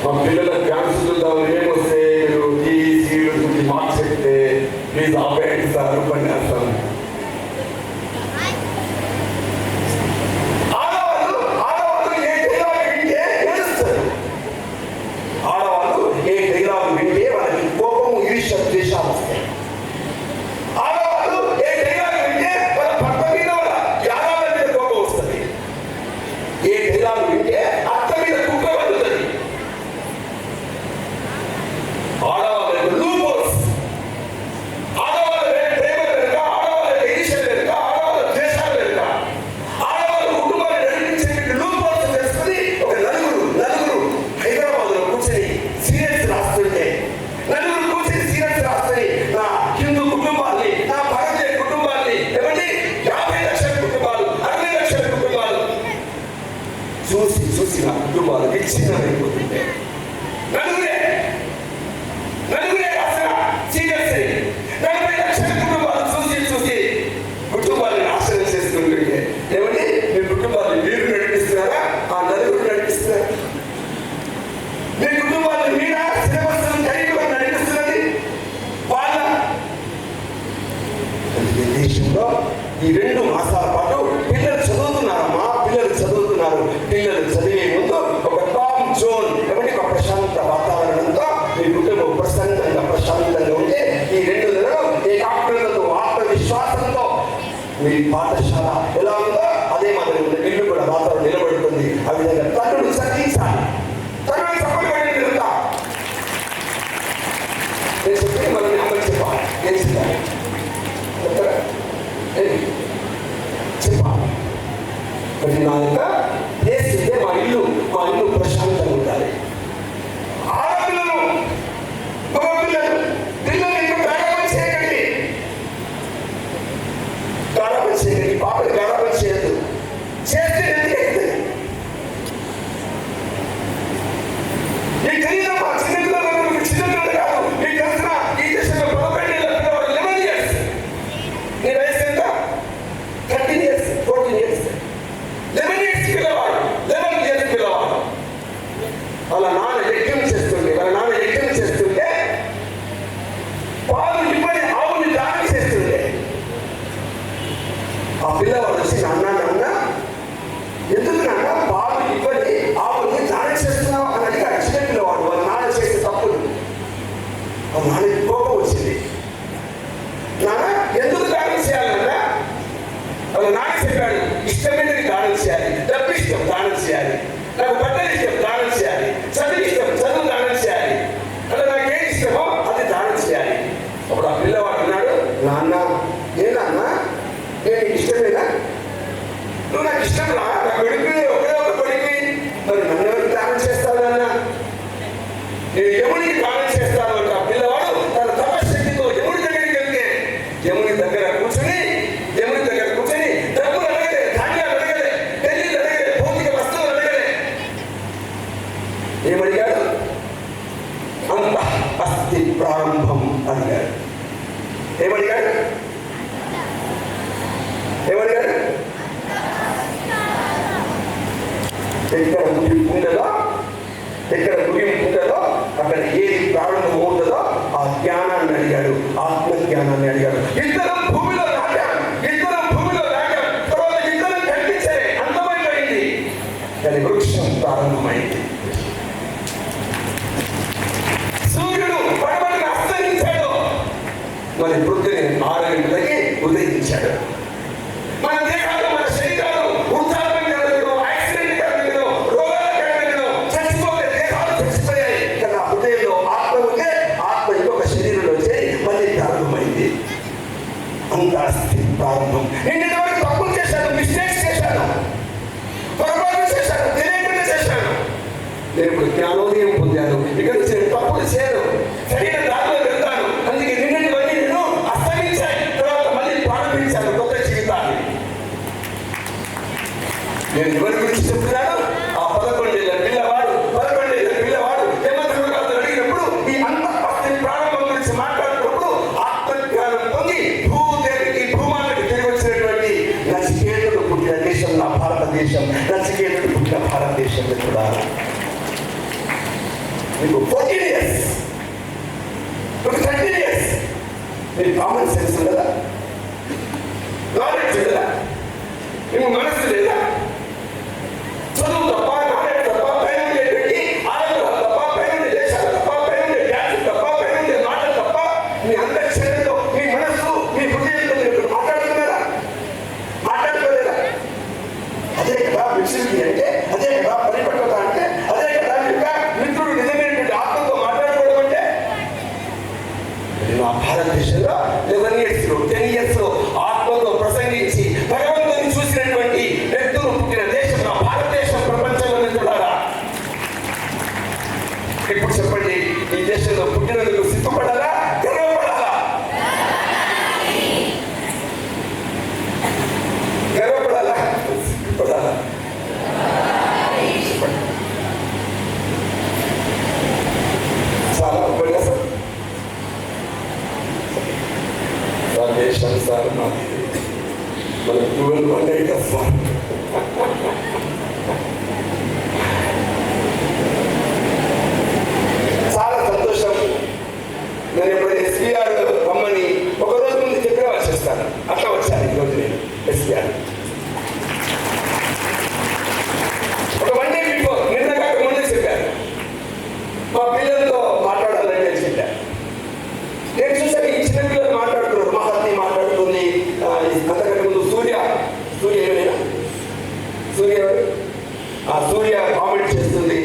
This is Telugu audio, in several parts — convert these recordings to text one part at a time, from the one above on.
మా పిల్లలకు డ్యాన్స్ చూద్దాం ఏమొస్తే మీరు ఈ సీరియల్ గురించి మార్క్స్ చెప్తే ప్లీజ్ ఆపేయండి సార్ పని చేస్తాను. చూసి నా కుటుంబాలు విచ్ఛిన్నమైపోతుంటే నలుగురే అసలు సీరియస్ 40 లక్షల కుటుంబాలు చూసి కుటుంబాలను నాశనం చేస్తుంటే ఏమంటే మీ కుటుంబాన్ని మీరు నడిపిస్తున్నారా ఆ నలుగురు నడిపిస్తున్నారా? మీ కుటుంబాన్ని మీరా సిలబస్ కలిగి నడిపిస్తున్నది వాళ్ళ. అందుకే దేశంలో ఈ 2 మాసాల పాటు పిల్లలు చదువుతున్నారమ్మా, పిల్లలు చదివే ముందు ఒక టామ్ జోన్ ఏమంటే ఒక ప్రశాంత వాతావరణంతో మీ కుటుంబం ప్రశాంతంగా ఉంటే ఈ 2 నెలలు ఏకాగ్రతతో ఆత్మవిశ్వాసంతో మీ పాఠశాల ఎలా ఉందో అదే మాదిరి ఇల్లు కూడా వాతావరణం నిలబడుతుంది. ఆ విధంగా తల్లులు సర్దించాలి, తల్లులు సఫలపడి నిలుతా నేను చెప్పి మనల్ని అమలు చెప్పాలి. ఏం చెప్పాలి చెప్పాలి. మరి నా యొక్క చేస్తే మా ఇల్లు ప్రశాంతంగా ఉండాలి. ఆడపిల్లలు పిల్లలు ఇంకా గారాబం చేయకండి, పాపలు గారాబం చేయద్దు. చేస్తే ఎందుకైతే మీకు తెలియదమ్మా, చిన్నపిల్లలు కాదు మీకు తెలిసిన ఈ దేశంలో 11 ఏళ్ళ పిల్లవాడు 11 years. నీ వయసు ఎంత? 13 years 14 years 11 years పిల్లవాడు 11 years పిల్లవాడు. వాళ్ళ నాన్న యజ్ఞం చేస్తుంటే పాలు ఇవ్వని ఆవుని దానం చేస్తుంటే ఆ పిల్లవాడు వచ్చి నాన్న ఎందుకు నాన్న పాలు ఇవ్వని ఆవుని దానం చేస్తున్నావు అని అడిగాడు. చిన్న పిల్లవాడు వాళ్ళ నాన్న చేసే తప్పులు. వాళ్ళ నాన్నకి కోపం వచ్చింది. నాన్న ఎందుకు దానం చేయాలన్నా? వాళ్ళ నాన్న చెప్పాడు, ఇష్టమైనది దానం చేయాలి, డబ్బు ఇష్టం దానం చేయాలి, నాకు బట్టలు ఇష్టం దానం చేయాలి, చదువు దానం చేయాలి, అలా నాకేం ఇష్టమో అది దానం చేయాలి. అప్పుడు ఆ పిల్లవాడు అన్నాడు, నాన్న ఏనన్నా నేను ఇష్టమేనా? నువ్వు నాకు ఇష్టం రా, నా కొడుకు ఒకే ఒక కొడుకు, మరి నన్ను ఎవరికి దానం చేస్తావు నాన్న? నేను యమునికి దానం చేస్తాను అంట. ఆ పిల్లవాడు తన తపశక్తితో యముడి దగ్గరికి వెళ్తే యముని దగ్గర కూర్చొని డబ్బులు అడగలే, ధాన్యాలు అడగలే, పెళ్లిళ్ళు అడగలే, భౌతిక వస్తువులు అడగలే. ఏమడిగాడు? అంత అస్థి ప్రారంభం అడిగాడు. ఏమడిగాడు? ఎక్కడ ముగింపు ఉంటుందో అక్కడ ఏది ప్రారంభం అవుతుందో ఆ జ్ఞానాన్ని అడిగాడు, ఆత్మజ్ఞానాన్ని అడిగాడు. ఇద్దరం భూమిలో దాటాం, తర్వాత ఇద్దరం కనిపించారే, అంతమైపోయింది. దాని వృక్షం ప్రారంభమైంది. సూర్యుడు పడమటిని అస్తమించాడు, మరి పొద్దునే 6 గంటలకి ఉదయించాడు. మన దేహాలు, మన శరీరాలు వృద్ధాప్యం కలగడం, యాక్సిడెంట్ కలగడం, రోగాలు కలగడం, చచ్చిపోతే దేహాలు చచ్చిపోయాయి. కానీ ఆ హృదయంలో ఆత్మ ఉంటే ఆత్మ ఇంకొక శరీరంలో చేరి మళ్ళీ ప్రారంభమైంది. అంత స్థితి ప్రారంభం. నేను ఇంతవరకు తప్పులు చేశాను, మిస్టేక్స్ చేశాను, పొరపాటు చేశాను, తెలియకుండా చేశాను. నేను ఇప్పుడు జ్ఞానోదయం పొందాను. ఇక్కడ నేను తప్పులు చేయను, సరైన దారిలో వెళ్తాను. అందుకే నిన్నటివన్నీ నేను అస్తమించాను, తర్వాత మళ్ళీ ప్రారంభించాను కొత్త జీవితాన్ని. నేను ఎవరి గురించి చెప్తున్నాను? ఆ 11 ఏళ్ళ పిల్లవాడు యమధర్మరాజు అడిగినప్పుడు ఈ అంత ప్రారంభం గురించి మాట్లాడుతున్నప్పుడు ఆత్మజ్ఞానం పొంది భూమానికి తిరిగి వచ్చినటువంటి నచికేతుడు పుట్టిన దేశం నా భారతదేశం. నచికేతుడు పుట్టిన భారతదేశంలో కూడా మీకు 14 years, ఒక 13 years. మీకు కామన్ సెన్స్ ఉండదా? నాలెడ్జ్ ఉండదా? మీకు మనసు లేదా? చదువు తప్ప, నాలెడ్జ్ తప్ప, పైన ఉండేటువంటి ఆరోగ్యాలు తప్ప, పైన ఉండే దేశాలు తప్ప, పైన ఉండే డ్యాన్స్ తప్ప, పైన ఉండే మాటలు తప్ప, మీ అందరి శరీరంలో మీ మనసు, మీ హృదయంతో మీరు మాట్లాడుతున్నారా? మాట్లాడుకోలేదా? అదే కదా విషయం అంటే, అదే కదా పరిపక్వత అంటే, అదే కదా మిత్రుడు నిజమైనటువంటి ఆత్మతో మాట్లాడుకోవడం అంటే. మా భారతదేశంలో 11 years, 10 years ఆత్మతో ప్రసంగించి భగవంతుని చూసినటువంటి వ్యక్తులు పుట్టిన దేశం నా భారతదేశం. ప్రపంచంలో చూడాలా? ఇప్పుడు చెప్పండి, ఈ దేశంలో పుట్టినందుకు సిగ్గుపడాలా, గర్వపడాలా? గర్వపడాలా, సిగ్గుపడాలా? చాలా ఉపన్యాసం దేశం సార్, మన 12 కదా సార్. చాలా సంతోషం. నేను ఎప్పుడైనా ఎస్పీఆర్ రమ్మని ఒక రోజు ముందు చెప్పే వచ్చేస్తాను, అట్లా వచ్చాను ఈరోజు నేను ఎస్పీఆర్. ఒక 1 day బిఫోర్, నిన్న కాక ముందే చెప్పాను. మా పిల్లలతో మాట్లాడాలని నేను చెప్పాను. నేను చూసాను ఈ చిన్న పిల్లలు మాట్లాడుతున్నారు, మహాత్ని మాట్లాడుతుంది, అంతకంటే ముందు సూర్య ఏమైనా సూర్య కామెంట్ చేస్తుంది,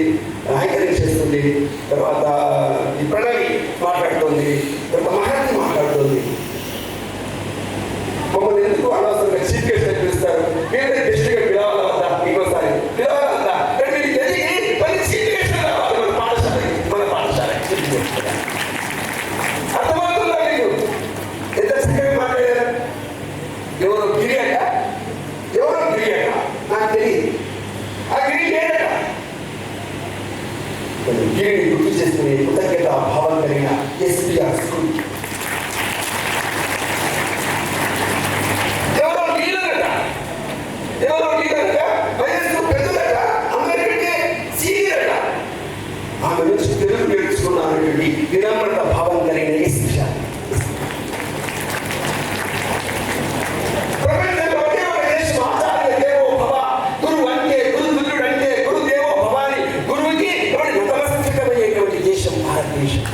యాంకరింగ్ చేస్తుంది, తర్వాత ఈ ప్రణవి మాట్లాడుతుంది, తర్వాత మహాత్ని మాట్లాడుతుంది. మమ్మల్ని ఎందుకు అనవసరంగా చీఫ్ గెస్ట్ పిలుస్తారు? మీరే గెస్ట్గా పిలవాలా వద్దా? ఇంకోసారి పిలవాలా వద్దా? మీరు తెలియ మళ్ళీ చీఫ్ గెస్ట్ రావాలి మన పాఠశాల చీఫ్ గెస్ట్. అర్థమవుతుందా మీకు? ఎంత చక్కగా మాట్లాడారు. ఎవరో గిరియట నాకు తెలియదు. ఆ గిరి లేదట. గిరిని గుర్తు చేసుకునే కృతజ్ఞత భావం కలిగిన ఎస్పీఆర్ స్కూల్. ఎవరో లీడరట వయస్సు పెద్దదట, అందరికంటే సీనియర్ అట. ఆమె నుంచి తెలుగు నేర్చుకున్నటువంటి వినమ్రత భావం కలిగిన ఎస్పీఆర్. ప్రపంచంలో ఒకే ఒక దేశం ఆచార్య దేవో భవ, గురువు అంటే గురుతుల్యుడు అంటే గురుదేవో భవాని, గురువుకి నతమస్తకమయ్యేటువంటి దేశం భారతదేశం.